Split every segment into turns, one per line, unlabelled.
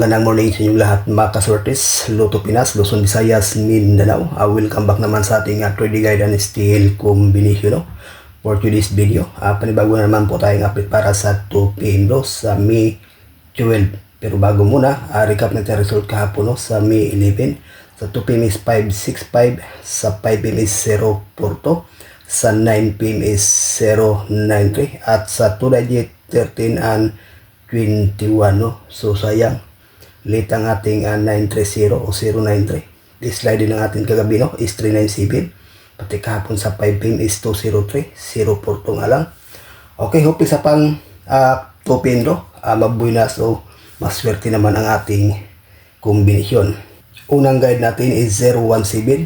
Ganang morning sa inyong lahat mga kasortes, Lotto Pinas, Luzon, Visayas, Mindanao. Welcome back naman sa ating trading guide and steel combination for today's video. Panibago na naman po tayong update para sa 2 p.m. sa May 12. Pero bago muna, recap natin result kahapon sa May 11. Sa 2 p.m. is 565, sa 5 p.m. is 042, sa 9 p.m. is 093, at sa 2 digit 13 and 21. So sayang, late ang ating 930 o 093. This slide din ang ating kagabi is 397. Pati kahapon sa 5 p.m. is 203. 042 nga lang. Okay, hope sa pang 2 p.m. Mabuhay na. So, maswerte naman ang ating kombinasyon. Unang guide natin is 017.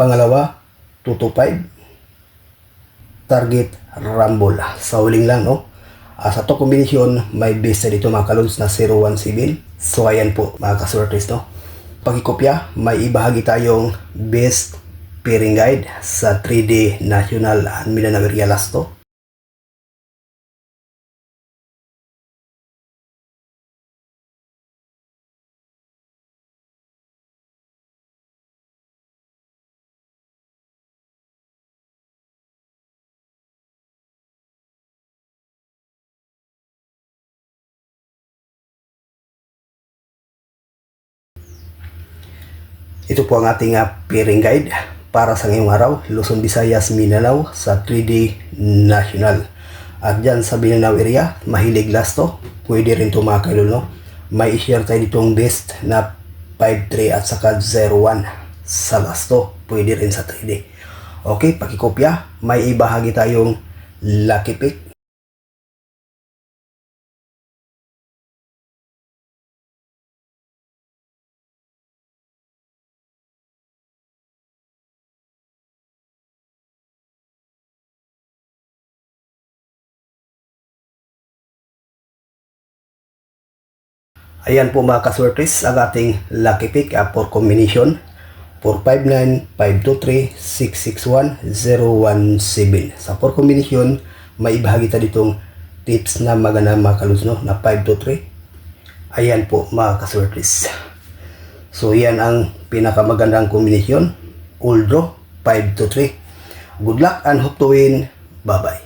Pangalawa, 225. Target, rumble. Sa huling lang, sa to kombinasyon, may base dito mga kalods na 017. So ayan po mga kasortes, Pagkikopya, may ibahagi tayong best pairing guide sa 3D National and Mindanao Area Lasto. Ito po ang ating pairing guide para sa ngayong araw, Luzon, Visayas, Mindanao sa 3D National. At dyan sa Mindanao area, mahilig lasto, pwede rin ito mga kailol, May i-share tayo ditong best na 5-3 at saka 0-1 sa lasto, pwede rin sa 3D. Okay, pakikopya, may ibahagi tayong lucky pick. Ayan po mga kaswertes ang ating lucky pick for combination 459, 523, 661, 017. Sa 4 combination, may ibahagi tayo ditong tips na maganda mga kaluds, na 523. Ayan po mga kaswertes. So yan ang pinakamagandang combination. All draw, 523. Good luck and hope to win. Bye bye.